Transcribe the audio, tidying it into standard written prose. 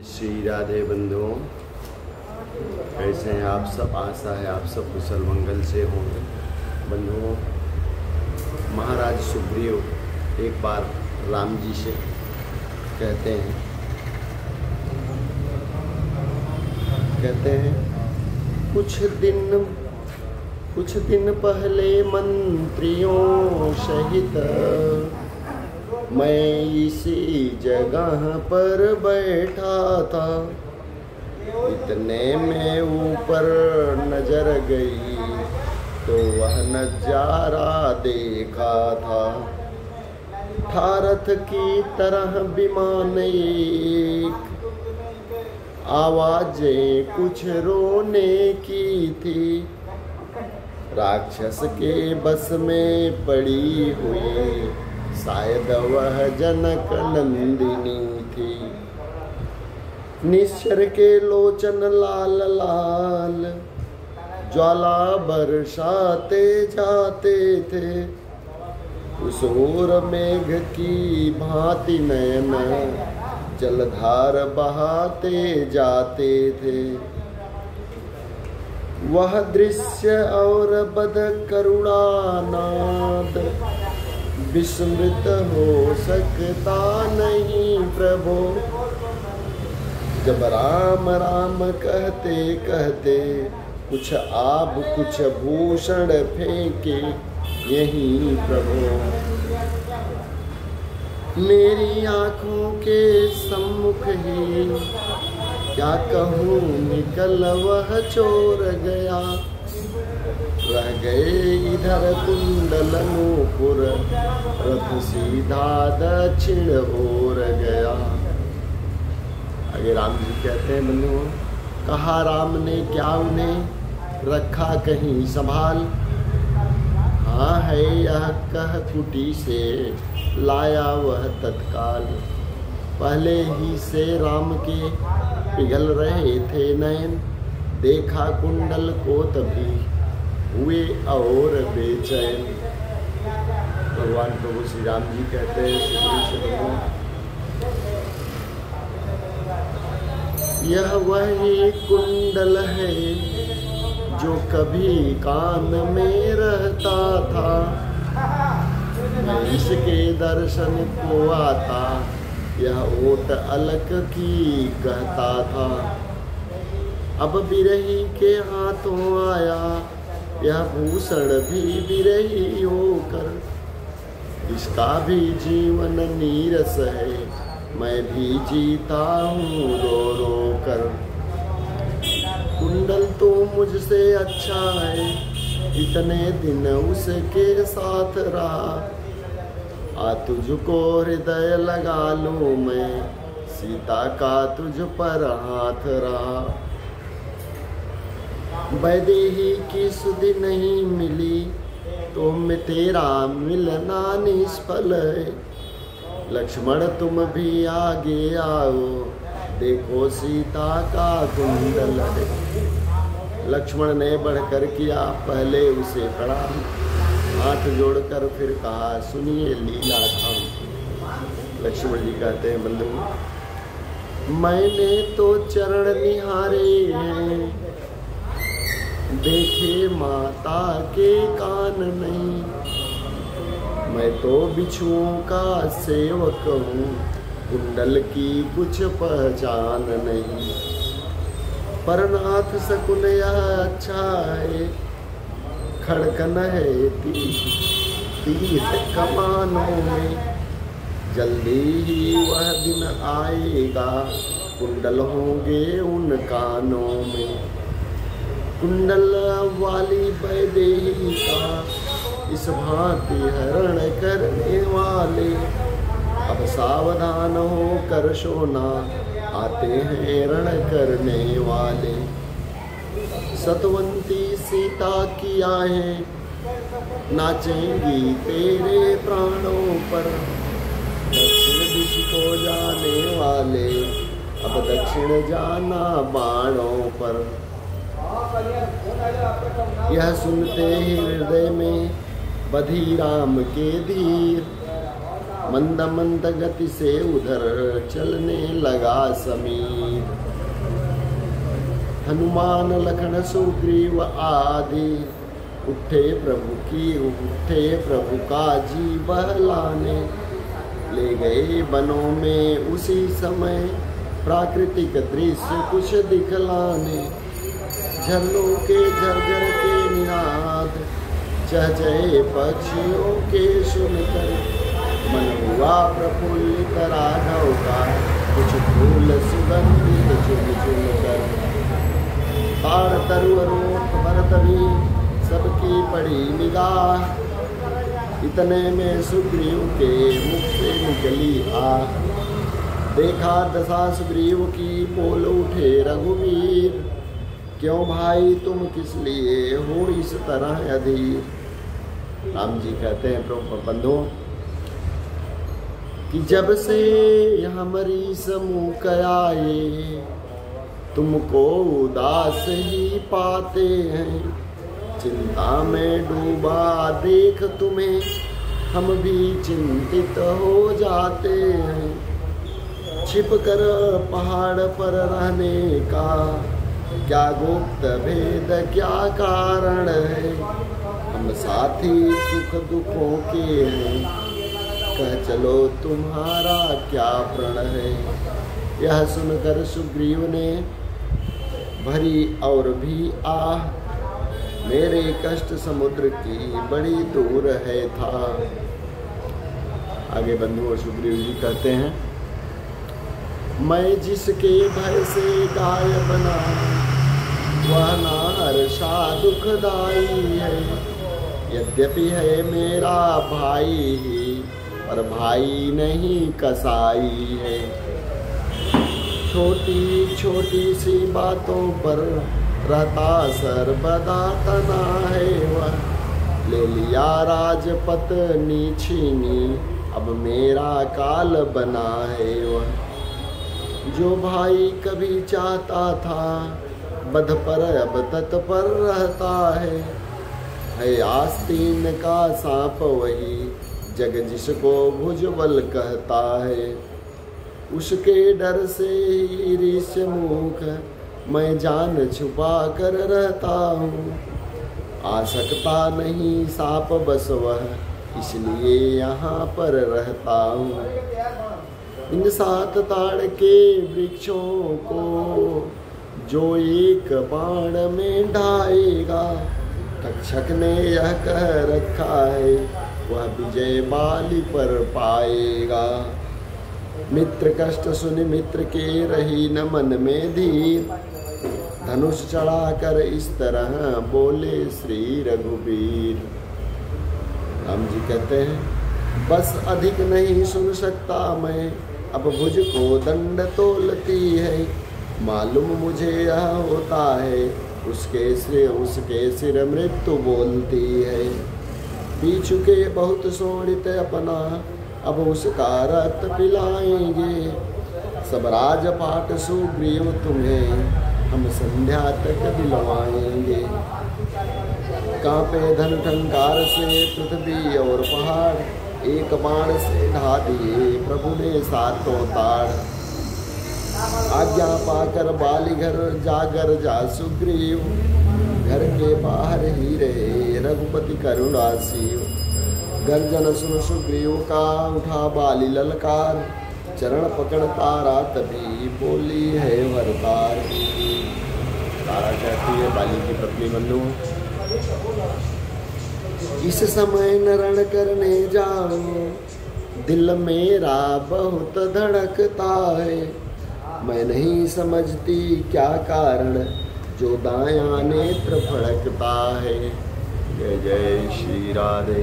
श्री राधे बंधुओं, कैसे हैं आप सब। आशा है आप सब कुशल मंगल से होंगे। बंधुओं, महाराज सुग्रीव एक बार राम जी से कहते हैं कुछ दिन पहले मंत्रियों सहित मैं इसी जगह पर बैठा था। इतने में ऊपर नजर गई तो वह नजारा देखा था रथ की तरह विमान एक, आवाजें कुछ रोने की थी। राक्षस के बस में पड़ी हुई शायद वह जनक नंदिनी थी। निश्चर के लोचन लाल लाल ज्वाला बरसाते जाते थे। उस ओर मेघ की भांति नयन जलधार बहाते जाते थे। वह दृश्य और बद करुणा नाद विस्मृत हो सकता नहीं प्रभु। जब राम राम कहते कहते कुछ आब कुछ भूषण फेंके यही प्रभु। मेरी आँखों के सम्मुख ही क्या कहूँ निकल वह चोर गया। रह गए इधर कुंडल नूपुर, रथ सीधा दक्षिण ओर गया। आगे राम जी कहते हैं बंधुओं, कहा राम ने क्या उन्हें रखा कहीं संभाल। हाँ है यह कह कुटी से लाया वह तत्काल। पहले ही से राम के पिघल रहे थे नयन, देखा कुंडल को तभी हुए और बेचैन। भगवान प्रभु श्री राम जी कहते हैं, यह वही कुंडल है जो कभी कान में रहता था। मैं इसके दर्शन को आता यह ओट अलक की कहता था। अब बिरही के हाथों आया यह भूषण भी बिरही होकर। इसका भी जीवन नीरस है, मैं भी जीता हूँ रो रो कर। कुंडल तो मुझसे अच्छा है, इतने दिन उसके साथ रहा। आ तुझको हृदय लगा लूँ मैं, सीता का तुझ पर हाथ रहा। वैदेही की सुधि नहीं मिली तो मैं तेरा मिलना निष्फल है। लक्ष्मण तुम भी आगे आओ, देखो सीता का कुंडल है। लक्ष्मण ने बढ़कर किया पहले उसे प्रणाम, हाथ जोड़कर फिर कहा सुनिए लीला धाम। लक्ष्मण जी कहते हैं बंधु, मैंने तो चरण निहारे हैं, देखे माता के कान नहीं। मैं तो बिच्छुओं का सेवक हूँ, कुंडल की कुछ पहचान नहीं। पर नाथ शकुन यह अच्छा है, खड़कन है तीर कमानों में। जल्दी ही वह दिन आएगा, कुंडल होंगे उन कानों में। कुंडल वाली वैदेही का इस भांति हरण करने वाले, अब सावधान हो कर सोना, आते हैं रण करने वाले। सतवंती सीता की आहें नाचेंगी तेरे प्राणों पर। दक्षिण दिश को जाने वाले, अब दक्षिण जाना बाणों पर। यह सुनते ही हृदय में बधी राम के धीर, मंद मंद गति से उधर चलने लगा समीर। हनुमान लखन सुग्रीव आदि उठे प्रभु का जी बहलाने। ले गए वनों में उसी समय प्राकृतिक दृश्य कुछ दिखलाने। झरनों के झरझर के निनाद चहचहे पक्षियों के सुनकर मन हुआ प्रफुल्लित राघव का। कुछ फूल सुगंधित चुन चुन कर ताड़ तरुअरों भरत भी सबकी पड़ी निगाह। इतने में सुग्रीव के मुख से निकली आ। देखा दशा सुग्रीव की बोल उठे रघुवीर। क्यों भाई तुम किस लिए हो इस तरह अधीर। राम जी कहते हैं प्रभु बंधु कि जब से हमारी समूह आए तुमको उदास ही पाते हैं। चिंता में डूबा देख तुम्हें हम भी चिंतित हो जाते हैं। छिप कर पहाड़ पर रहने का क्या गुप्त भेद क्या कारण है। हम साथी सुख दुखों के हैं कह चलो तुम्हारा क्या प्रण है। यह सुनकर सुग्रीव ने भरी और भी आह। मेरे कष्ट समुद्र की बड़ी दूर है था। आगे बंधु और सुग्रीव जी कहते हैं मैं जिसके भय से गाय बना वह नारसा दुखदाई है। यद्यपि है मेरा भाई ही पर भाई नहीं कसाई है। छोटी छोटी सी बातों पर रहता सर्वदा तना है वह। ले लिया राजपत नीछीनी अब मेरा काल बना है वह। जो भाई कभी चाहता था बध पर अब तत्पर रहता है आस्तीन का सांप वही जग जिसको भुजबल कहता है। उसके डर से ही ऋष मुख मैं जान छुपा कर रहता हूँ। आ सकता नहीं सांप बस वह इसलिए यहाँ पर रहता हूँ। इन 7 ताड़ के वृक्षों को जो एक बाण में ढाएगा तक्षक ने यह कह रखा है वह विजय बाली पर पाएगा। मित्र कष्ट सुन मित्र के रही न मन में धीर। धनुष चढ़ाकर इस तरह बोले श्री रघुवीर। राम जी कहते हैं बस अधिक नहीं सुन सकता मैं अब भुज को दंड तोलती है। मालूम मुझे यह होता है उसके सिर मृत्यु बोलती है। पी चुके बहुत सोड़ित अपना अब उसका रत पिलाएंगे। सब राजपाट सुग्रीव तुम्हें हम संध्या तक दिलवाएंगे। कांपे धन टंकार से पृथ्वी और पहाड़ एक बाण से ढा दिए प्रभु ने 7 ताड़। आज्ञा पाकर बाली घर जागर जा सुग्रीव घर के बाहर ही रहे रघुपति करुणासीव। गर्जन सुन सुग्रीव का उठा बाली ललकार। चरण पकड़ तारा तभी बोली है वरदार। तारा कहती है बाली की पत्नी मनु इस समय न रण करने जाओ दिल मेरा बहुत धड़कता है। मैं नहीं समझती क्या कारण जो दायां नेत्र फड़कता है। जय जय श्री राधे।